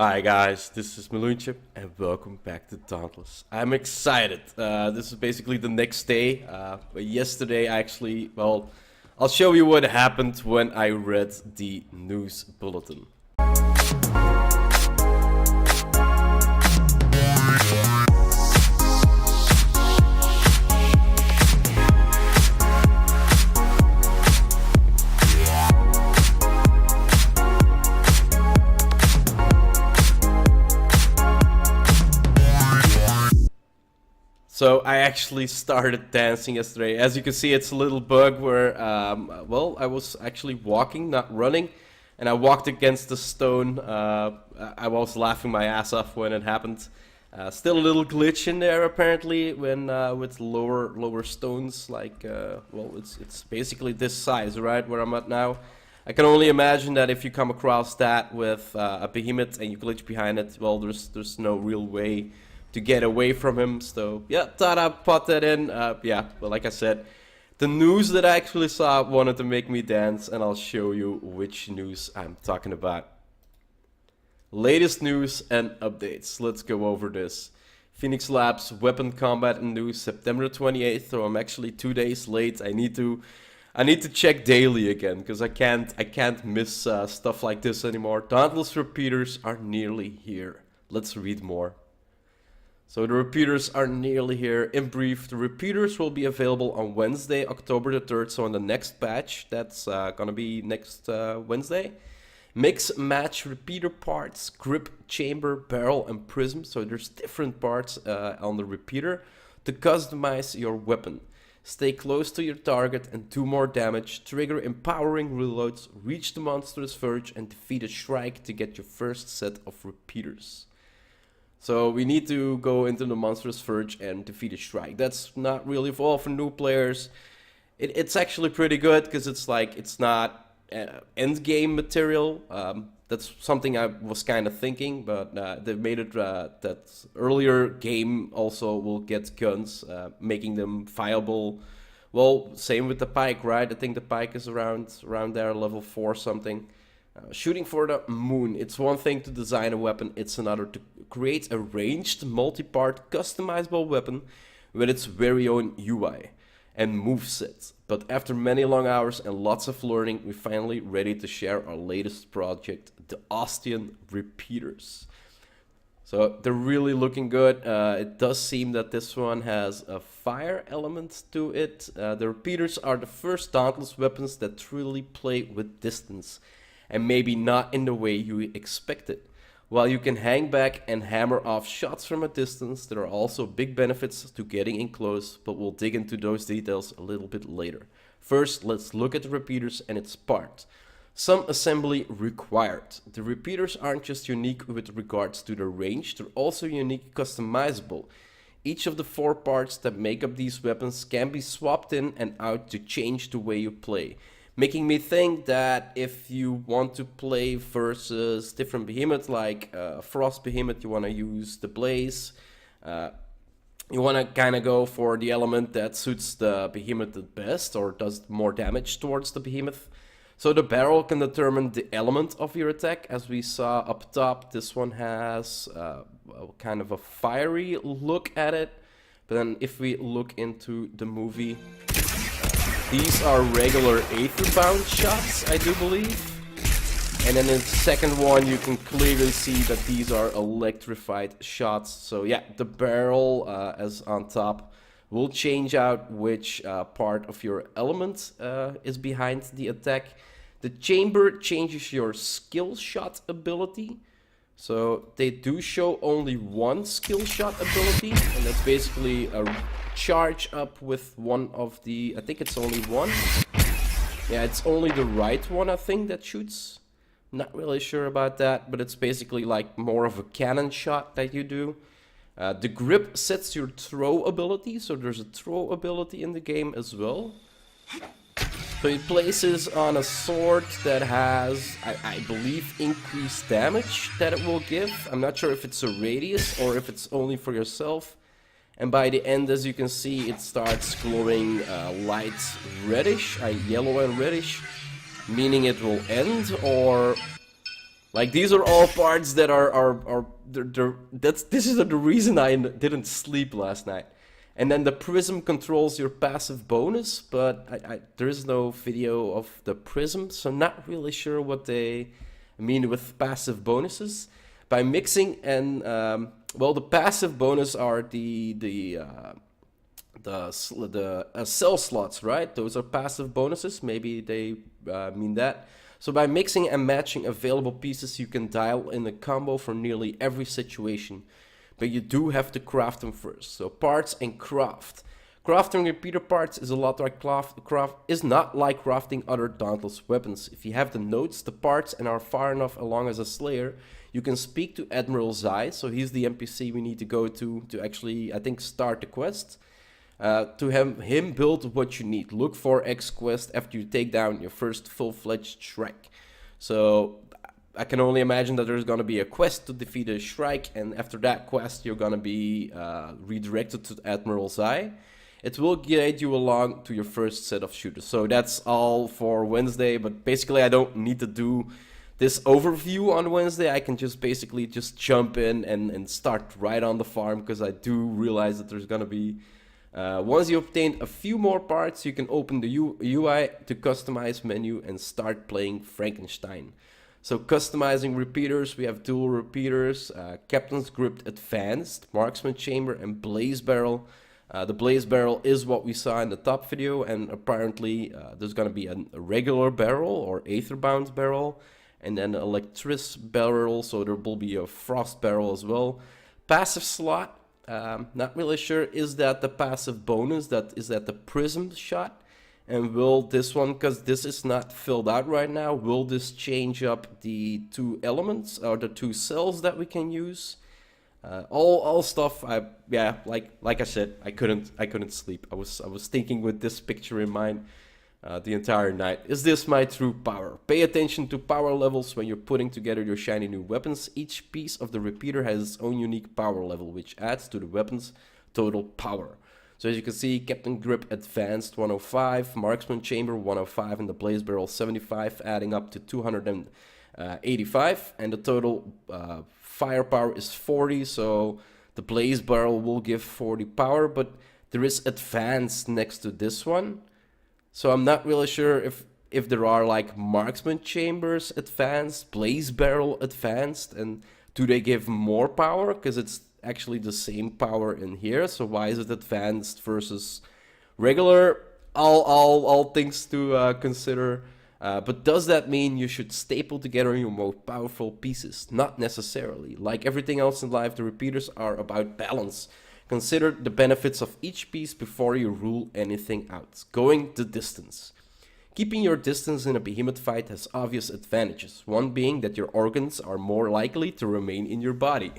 Hi guys, this is Meloonchip and welcome back to Dauntless. I'm excited. This is basically the next day. But yesterday I'll show you what happened when I read the news bulletin. So I actually started dancing yesterday. As you can see, it's a little bug where, I was actually walking, not running, and I walked against the stone. I was laughing my ass off when it happened. Still a little glitch in there apparently when with lower stones. It's basically this size, right, where I'm at now. I can only imagine that if you come across that with a behemoth and you glitch behind it, well, there's no real way to get away from him. So yeah, thought I'd put that in. But like I said, the news that I actually saw wanted to make me dance, and I'll show you which news I'm talking about. Latest news and updates. Let's go over this. Phoenix Labs weapon combat news, September 28th. So I'm actually 2 days late. I need to check daily again because I can't miss stuff like this anymore. Dauntless repeaters are nearly here. Let's read more. So the repeaters are nearly here. In brief, the repeaters will be available on Wednesday, October the 3rd, so on the next patch. That's gonna be next Wednesday. Mix, match repeater parts, grip, chamber, barrel, and prism. So there's different parts on the repeater to customize your weapon. Stay close to your target and do more damage. Trigger empowering reloads, reach the monstrous verge, and defeat a shrike to get your first set of repeaters. So we need to go into the monstrous verge and defeat a shrike. That's not really for new players. It's actually pretty good because it's not end game material. That's something I was kind of thinking, but they made it that earlier game also will get guns, making them viable. Well, same with the pike, right? I think the pike is around there, level 4 something. Shooting for the moon. It's one thing to design a weapon, it's another to create a ranged, multi-part, customizable weapon with its very own UI and moveset. But after many long hours and lots of learning, we're finally ready to share our latest project, the Ostian Repeaters. So they're really looking good. It does seem that this one has a fire element to it. The repeaters are the first Dauntless weapons that truly play with distance, and maybe not in the way you expected. While you can hang back and hammer off shots from a distance, there are also big benefits to getting in close, but we'll dig into those details a little bit later. First, let's look at the repeaters and its parts. Some assembly required. The repeaters aren't just unique with regards to their range, they're also unique customizable. Each of the 4 parts that make up these weapons can be swapped in and out to change the way you play, making me think that if you want to play versus different behemoths, like Frost Behemoth, you want to use the Blaze. You want to kind of go for the element that suits the behemoth the best or does more damage towards the behemoth. So the barrel can determine the element of your attack. As we saw up top, this one has kind of a fiery look at it. But then if we look into the movie, these are regular aether-bound shots, I do believe. And then in the second one, you can clearly see that these are electrified shots. So yeah, the barrel, as on top, will change out which part of your element is behind the attack. The chamber changes your skill shot ability. So they do show only one skill shot ability, and that's basically a charge up with one of the, I think it's only one. Yeah, it's only the right one, I think, that shoots. Not really sure about that, but it's basically like more of a cannon shot that you do. The grip sets your throw ability, so there's a throw ability in the game as well. So it places on a sword that has, I believe, increased damage that it will give. I'm not sure if it's a radius or if it's only for yourself. And by the end, as you can see, it starts glowing light reddish, yellow and reddish, meaning it will end, or Like, these are all parts that this is the reason I didn't sleep last night. And then the prism controls your passive bonus, but there is no video of the prism, so not really sure what they mean with passive bonuses. By mixing and, well, the passive bonus are the cell slots, right? Those are passive bonuses, maybe they mean that. So by mixing and matching available pieces, you can dial in a combo for nearly every situation. But you do have to craft them first. So parts and craft. Crafting repeater parts is a lot like is not like crafting other Dauntless weapons. If you have the notes, the parts, and are far enough along as a slayer, you can speak to Admiral Zai. So he's the NPC we need to go to actually, I think, start the quest. To have him build what you need. Look for X quest after you take down your first full-fledged Shrike. So I can only imagine that there's going to be a quest to defeat a Shrike, and after that quest you're going to be redirected to Admiral Zai. It will guide you along to your first set of shooters. So that's all for Wednesday, but basically I don't need to do this overview on Wednesday. I can just basically just jump in and start right on the farm, because I do realize that there's going to be once you obtain a few more parts, you can open the UI to customize menu and start playing Frankenstein. So customizing repeaters, we have dual repeaters, Captain's Grip Advanced, Marksman Chamber, and Blaze Barrel. The Blaze Barrel is what we saw in the top video, and apparently there's going to be a regular barrel or Aetherbound barrel, and then an Electric barrel, so there will be a Frost barrel as well. Passive slot. Not really sure, is that the passive bonus, is that the prism shot? And will this one, because this is not filled out right now, will this change up the two elements or the two cells that we can use? All stuff. Yeah, like I said, I couldn't sleep. I was thinking with this picture in mind the entire night. Is this my true power? Pay attention to power levels when you're putting together your shiny new weapons. Each piece of the repeater has its own unique power level, which adds to the weapon's total power. So as you can see, Captain Grip Advanced 105, Marksman Chamber 105, and the Blaze Barrel 75, adding up to 285, and the total firepower is 40. So the Blaze Barrel will give 40 power, but there is Advanced next to this one. So I'm not really sure if there are like Marksman Chambers Advanced, Blaze Barrel Advanced, and do they give more power? Because it's actually the same power in here. So why is it Advanced versus regular? All things to consider. But does that mean you should staple together your most powerful pieces? Not necessarily. Like everything else in life, the repeaters are about balance. Consider the benefits of each piece before you rule anything out. Going the distance. Keeping your distance in a behemoth fight has obvious advantages. One being that your organs are more likely to remain in your body.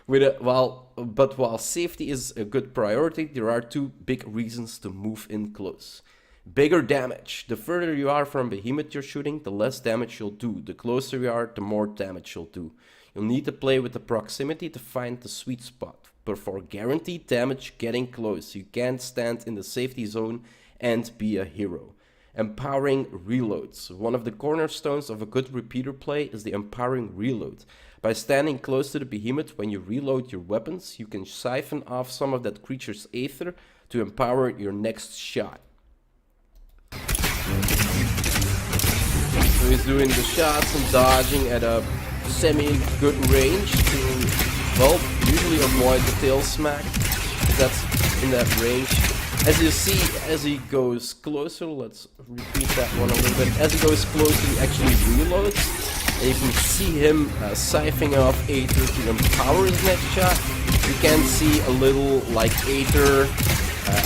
But while safety is a good priority, there are two big reasons to move in close. Bigger damage. The further you are from behemoth you're shooting, the less damage you'll do. The closer you are, the more damage you'll do. You'll need to play with the proximity to find the sweet spot. But for guaranteed damage, getting close. You can't stand in the safety zone and be a hero. Empowering reloads. One of the cornerstones of a good repeater play is the empowering reload. By standing close to the behemoth when you reload your weapons, you can siphon off some of that creature's aether to empower your next shot. So he's doing the shots and dodging at a semi-good range to, well, usually avoid the tail smack. That's in that range. As you see, as he goes closer, let's repeat that one a little bit. As he goes closer, he actually reloads. And you can see him siphoning off aether to empower his next shot. You can see a little like aether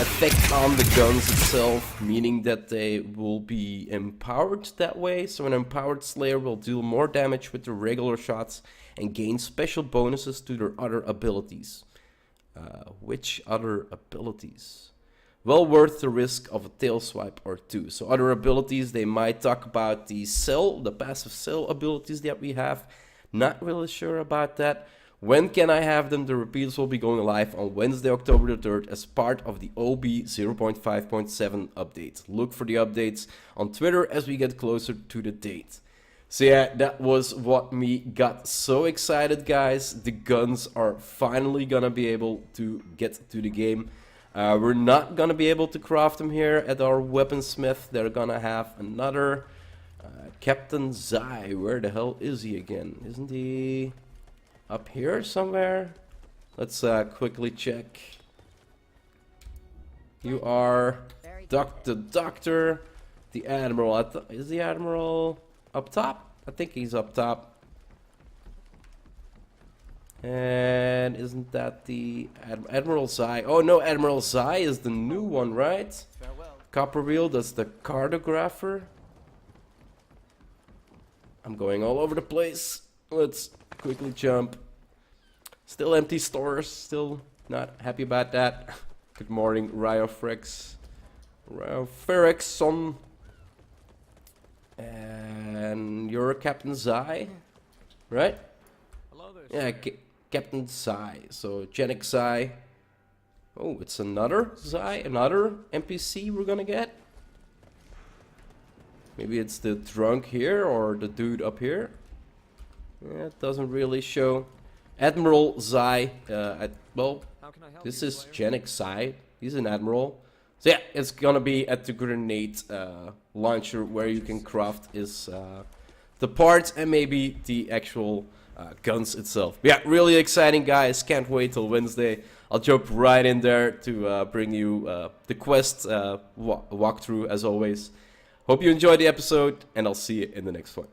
effect on the guns itself, meaning that they will be empowered that way. So an empowered slayer will deal more damage with the regular shots and gain special bonuses to their other abilities. Which other abilities? Well worth the risk of a tail swipe or two. So other abilities, they might talk about the passive cell abilities that we have. Not really sure about that. When can I have them? The repeaters will be going live on Wednesday, October the 3rd as part of the OB 0.5.7 update. Look for the updates on Twitter as we get closer to the date. So yeah, that was what me got so excited, guys. The guns are finally gonna be able to get to the game. We're not gonna be able to craft them here at our weaponsmith. They're gonna have another Captain Zai. Where the hell is he again? Isn't he up here somewhere? Let's quickly check. You are the Doctor, the Admiral. Is the Admiral up top? I think he's up top. And isn't that the Admiral Zai? Oh no, Admiral Zai is the new one, right? Copperwheel, that's the cartographer. I'm going all over the place. Let's quickly jump. Still empty stores, still not happy about that. Good morning, Ryofrix. Ryofrixon. And you're Captain Zai, right? Hello there, Yeah, Captain Zai. So, Genic Zai. Oh, it's another Zai, another NPC we're gonna get. Maybe it's the drunk here or the dude up here. Yeah, it doesn't really show. Admiral Zai. Well, How can I help this you, is player? Genic Zai. He's an admiral. So yeah, it's gonna be at the grenade launcher where you can craft the parts and maybe the actual guns itself. Yeah, really exciting, guys. Can't wait till Wednesday. I'll jump right in there to bring you the quest walkthrough as always. Hope you enjoyed the episode, and I'll see you in the next one.